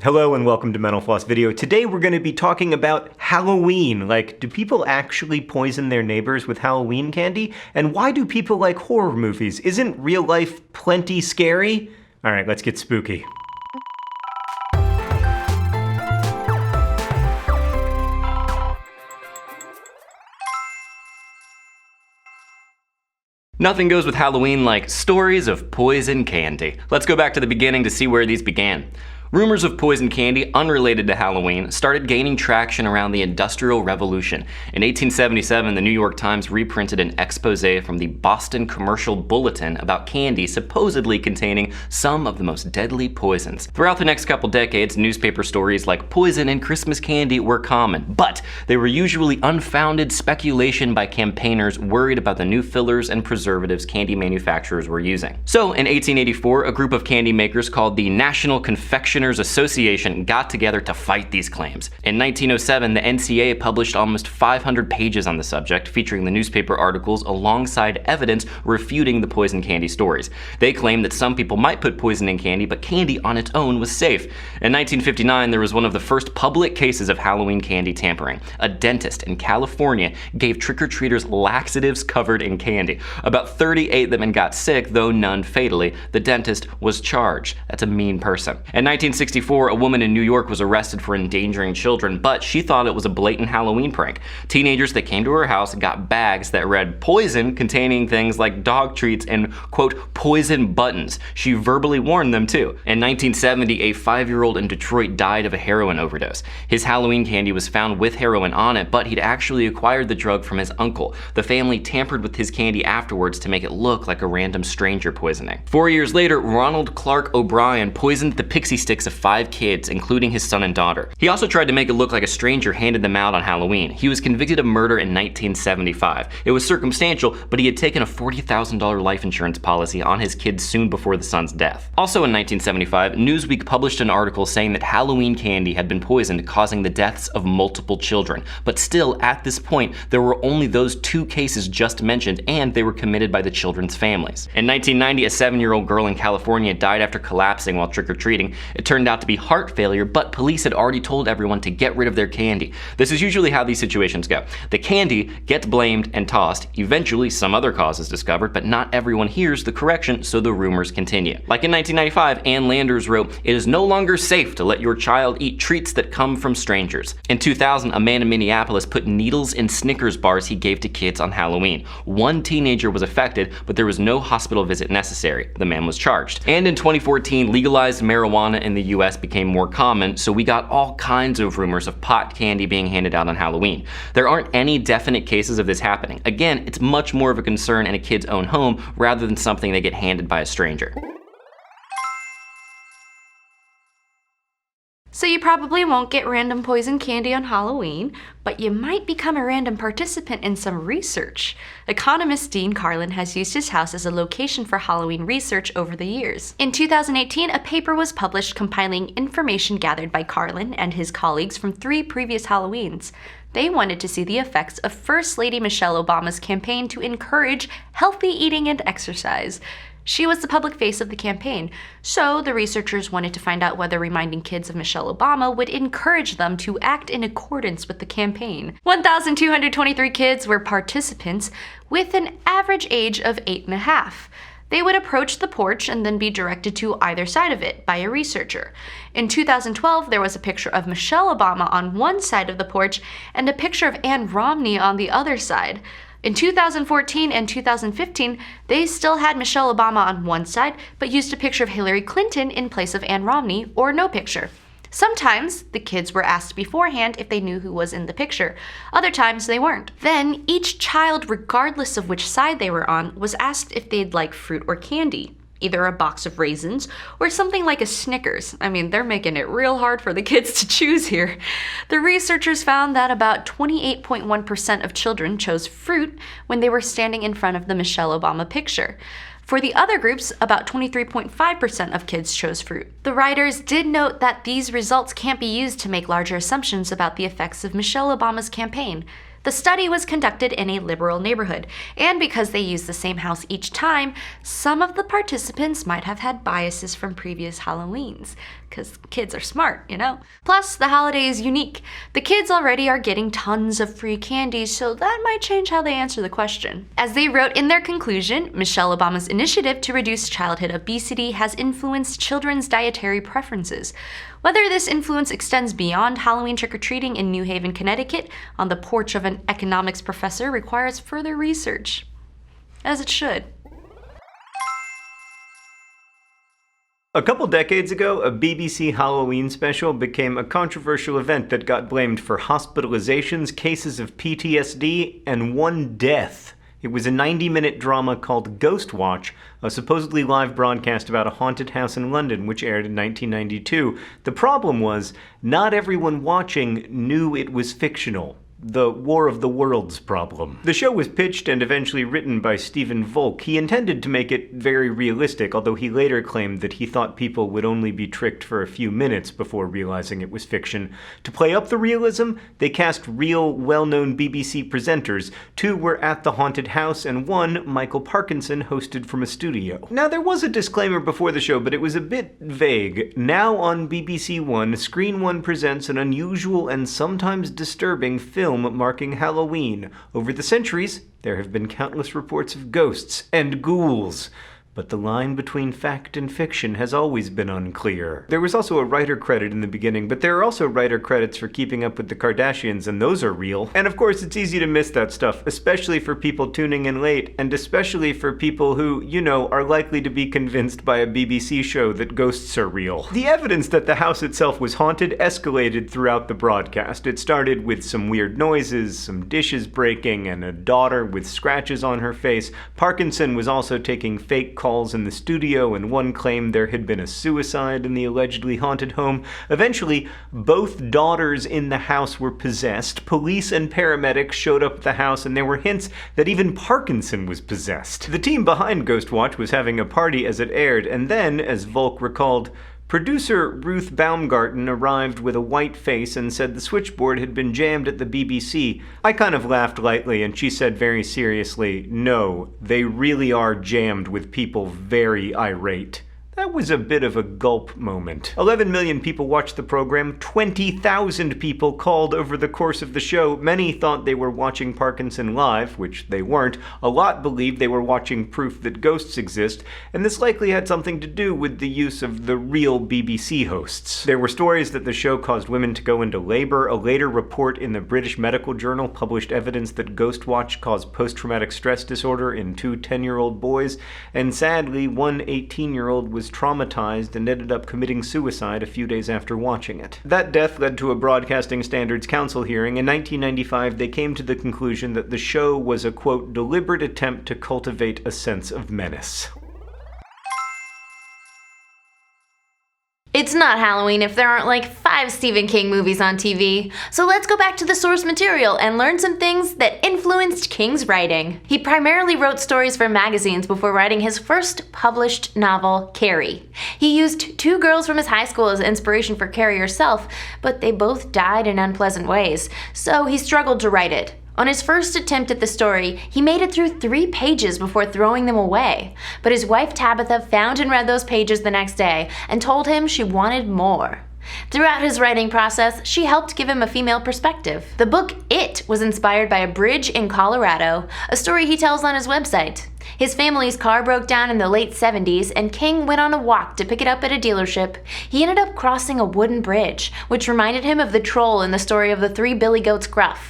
Hello and welcome to Mental Floss video. Today we're going to be talking about Halloween. Like, do people actually poison their neighbors with Halloween candy? And why do people like horror movies? Isn't real life plenty scary? Alright, let's get spooky. Nothing goes with Halloween like stories of poison candy. Let's go back to the beginning to see where these began. Rumors of poison candy unrelated to Halloween started gaining traction around the Industrial Revolution. In 1877, the New York Times reprinted an expose from the Boston Commercial Bulletin about candy supposedly containing some of the most deadly poisons. Throughout the next couple decades, newspaper stories like poison in Christmas candy were common, but they were usually unfounded speculation by campaigners worried about the new fillers and preservatives candy manufacturers were using. So in 1884, a group of candy makers called the National Confectioners Association got together to fight these claims. In 1907, the NCA published almost 500 pages on the subject, featuring the newspaper articles alongside evidence refuting the poison candy stories. They claimed that some people might put poison in candy, but candy on its own was safe. In 1959, there was one of the first public cases of Halloween candy tampering. A dentist in California gave trick-or-treaters laxatives covered in candy. About 30 ate them and got sick, though none fatally. The dentist was charged. That's a mean person. In 1964, a woman in New York was arrested for endangering children, but she thought it was a blatant Halloween prank. Teenagers that came to her house got bags that read poison, containing things like dog treats and, quote, poison buttons. She verbally warned them too. In 1970, a 5-year-old in Detroit died of a heroin overdose. His Halloween candy was found with heroin on it, but he'd actually acquired the drug from his uncle. The family tampered with his candy afterwards to make it look like a random stranger poisoning. 4 years later, Ronald Clark O'Brien poisoned the pixie sticks of 5 kids, including his son and daughter. He also tried to make it look like a stranger handed them out on Halloween. He was convicted of murder in 1975. It was circumstantial, but he had taken a $40,000 life insurance policy on his kids soon before the son's death. Also in 1975, Newsweek published an article saying that Halloween candy had been poisoned, causing the deaths of multiple children. But still, at this point, there were only those 2 cases just mentioned, and they were committed by the children's families. In 1990, a 7-year-old girl in California died after collapsing while trick-or-treating. It turned out to be heart failure, but police had already told everyone to get rid of their candy. This is usually how these situations go. The candy gets blamed and tossed. Eventually, some other cause is discovered, but not everyone hears the correction, so the rumors continue. Like in 1995, Ann Landers wrote, "It is no longer safe to let your child eat treats that come from strangers." In 2000, a man in Minneapolis put needles in Snickers bars he gave to kids on Halloween. 1 teenager was affected, but there was no hospital visit necessary. The man was charged. And in 2014, legalized marijuana in the US became more common, so we got all kinds of rumors of pot candy being handed out on Halloween. There aren't any definite cases of this happening. Again, it's much more of a concern in a kid's own home rather than something they get handed by a stranger. So you probably won't get random poison candy on Halloween, but you might become a random participant in some research. Economist Dean Karlan has used his house as a location for Halloween research over the years. In 2018, a paper was published compiling information gathered by Karlan and his colleagues from 3 previous Halloweens. They wanted to see the effects of First Lady Michelle Obama's campaign to encourage healthy eating and exercise. She was the public face of the campaign, so the researchers wanted to find out whether reminding kids of Michelle Obama would encourage them to act in accordance with the campaign. 1,223 kids were participants with an average age of 8.5. They would approach the porch and then be directed to either side of it by a researcher. In 2012, there was a picture of Michelle Obama on one side of the porch and a picture of Ann Romney on the other side. In 2014 and 2015, they still had Michelle Obama on one side, but used a picture of Hillary Clinton in place of Ann Romney, or no picture. Sometimes, the kids were asked beforehand if they knew who was in the picture. Other times, they weren't. Then, each child, regardless of which side they were on, was asked if they'd like fruit or candy. Either a box of raisins or something like a Snickers. I mean, they're making it real hard for the kids to choose here. The researchers found that about 28.1% of children chose fruit when they were standing in front of the Michelle Obama picture. For the other groups, about 23.5% of kids chose fruit. The writers did note that these results can't be used to make larger assumptions about the effects of Michelle Obama's campaign. The study was conducted in a liberal neighborhood, and because they used the same house each time, some of the participants might have had biases from previous Halloweens. because kids are smart, you know? Plus, the holiday is unique. The kids already are getting tons of free candy, so that might change how they answer the question. As they wrote in their conclusion, Michelle Obama's initiative to reduce childhood obesity has influenced children's dietary preferences. Whether this influence extends beyond Halloween trick-or-treating in New Haven, Connecticut, on the porch of an economics professor requires further research. As it should. A couple decades ago, a BBC Halloween special became a controversial event that got blamed for hospitalizations, cases of PTSD, and one death. It was a 90-minute drama called Ghost Watch, a supposedly live broadcast about a haunted house in London, which aired in 1992. The problem was, not everyone watching knew it was fictional. The War of the Worlds problem. The show was pitched and eventually written by Stephen Volk. He intended to make it very realistic, although he later claimed that he thought people would only be tricked for a few minutes before realizing it was fiction. To play up the realism, they cast real, well-known BBC presenters. 2 were at the haunted house, and 1, Michael Parkinson, hosted from a studio. Now, there was a disclaimer before the show, but it was a bit vague. Now on BBC One, Screen One presents an unusual and sometimes disturbing film marking Halloween. Over the centuries, there have been countless reports of ghosts and ghouls. But the line between fact and fiction has always been unclear. There was also a writer credit in the beginning, but there are also writer credits for Keeping Up with the Kardashians, and those are real. And of course, it's easy to miss that stuff, especially for people tuning in late, and especially for people who, you know, are likely to be convinced by a BBC show that ghosts are real. The evidence that the house itself was haunted escalated throughout the broadcast. It started with some weird noises, some dishes breaking, and a daughter with scratches on her face. Parkinson was also taking fake calls in the studio, and one claimed there had been a suicide in the allegedly haunted home. Eventually, both daughters in the house were possessed. Police and paramedics showed up at the house, and there were hints that even Parkinson was possessed. The team behind Ghost Watch was having a party as it aired, and then, as Volk recalled, producer Ruth Baumgarten arrived with a white face and said the switchboard had been jammed at the BBC. I kind of laughed lightly, and she said very seriously, "No, they really are jammed with people very irate." That was a bit of a gulp moment. 11 million people watched the program. 20,000 people called over the course of the show. Many thought they were watching Parkinson live, which they weren't. A lot believed they were watching proof that ghosts exist, and this likely had something to do with the use of the real BBC hosts. There were stories that the show caused women to go into labor. A later report in the British Medical Journal published evidence that Ghost Watch caused post-traumatic stress disorder in 2 10-year-old boys, and sadly, one 18-year-old was traumatized and ended up committing suicide a few days after watching it. That death led to a Broadcasting Standards Council hearing. In 1995, they came to the conclusion that the show was a, quote, deliberate attempt to cultivate a sense of menace. It's not Halloween if there aren't like 5 Stephen King movies on TV. So let's go back to the source material and learn some things that influenced King's writing. He primarily wrote stories for magazines before writing his first published novel, Carrie. He used 2 girls from his high school as inspiration for Carrie herself, but they both died in unpleasant ways, so he struggled to write it. On his first attempt at the story, he made it through 3 pages before throwing them away. But his wife Tabitha found and read those pages the next day and told him she wanted more. Throughout his writing process, she helped give him a female perspective. The book It was inspired by a bridge in Colorado, a story he tells on his website. His family's car broke down in the late 70s, and King went on a walk to pick it up at a dealership. He ended up crossing a wooden bridge, which reminded him of the troll in the story of the 3 billy goats Gruff.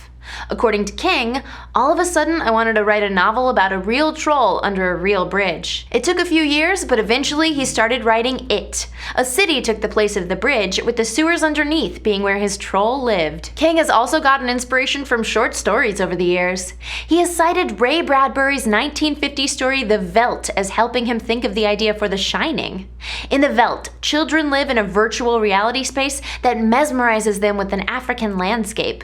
According to King, all of a sudden I wanted to write a novel about a real troll under a real bridge. It took a few years, but eventually he started writing It. A city took the place of the bridge, with the sewers underneath being where his troll lived. King has also gotten inspiration from short stories over the years. He has cited Ray Bradbury's 1950 story The Veldt as helping him think of the idea for The Shining. In The Veldt, children live in a virtual reality space that mesmerizes them with an African landscape.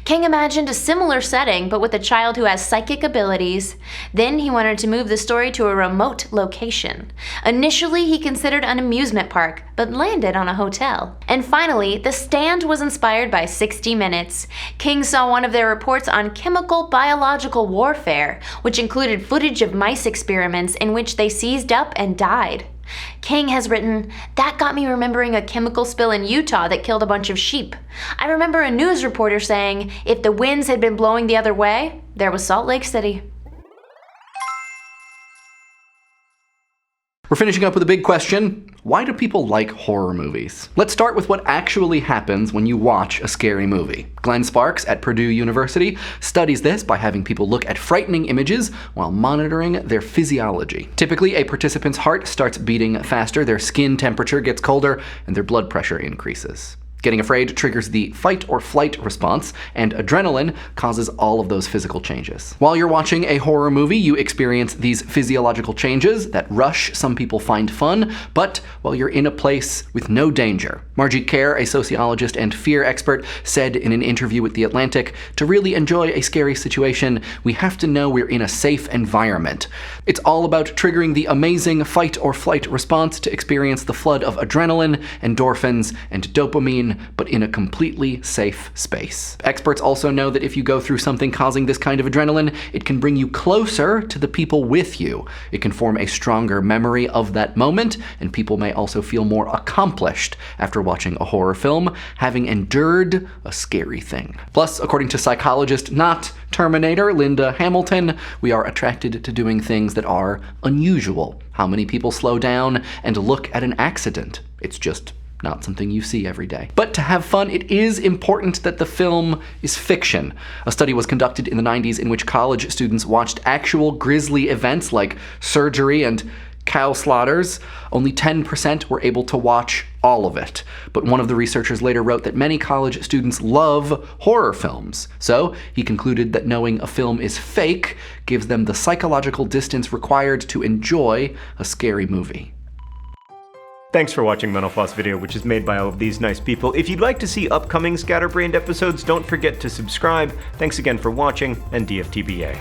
King imagined a similar setting, but with a child who has psychic abilities. Then he wanted to move the story to a remote location. Initially, he considered an amusement park, but landed on a hotel. And finally, The Stand was inspired by 60 Minutes. King saw one of their reports on chemical biological warfare, which included footage of mice experiments in which they seized up and died. King has written, "That got me remembering a chemical spill in Utah that killed a bunch of sheep. I remember a news reporter saying, if the winds had been blowing the other way, there was Salt Lake City." We're finishing up with a big question. Why do people like horror movies? Let's start with what actually happens when you watch a scary movie. Glenn Sparks at Purdue University studies this by having people look at frightening images while monitoring their physiology. Typically, a participant's heart starts beating faster, their skin temperature gets colder, and their blood pressure increases. Getting afraid triggers the fight or flight response, and adrenaline causes all of those physical changes. While you're watching a horror movie, you experience these physiological changes. That rush some people find fun, but while you're in a place with no danger. Margie Kerr, a sociologist and fear expert, said in an interview with The Atlantic, "To really enjoy a scary situation, we have to know we're in a safe environment. It's all about triggering the amazing fight or flight response to experience the flood of adrenaline, endorphins, and dopamine, but in a completely safe space." Experts also know that if you go through something causing this kind of adrenaline, it can bring you closer to the people with you. It can form a stronger memory of that moment, and people may also feel more accomplished after watching a horror film, having endured a scary thing. Plus, according to psychologist not Terminator Linda Hamilton, we are attracted to doing things that are unusual. How many people slow down and look at an accident? It's just not something you see every day. But to have fun, it is important that the film is fiction. A study was conducted in the 90s in which college students watched actual grisly events like surgery and cow slaughters. Only 10% were able to watch all of it. But one of the researchers later wrote that many college students love horror films. So he concluded that knowing a film is fake gives them the psychological distance required to enjoy a scary movie. Thanks for watching Mental Floss video, which is made by all of these nice people. If you'd like to see upcoming Scatterbrained episodes, don't forget to subscribe. Thanks again for watching, and DFTBA.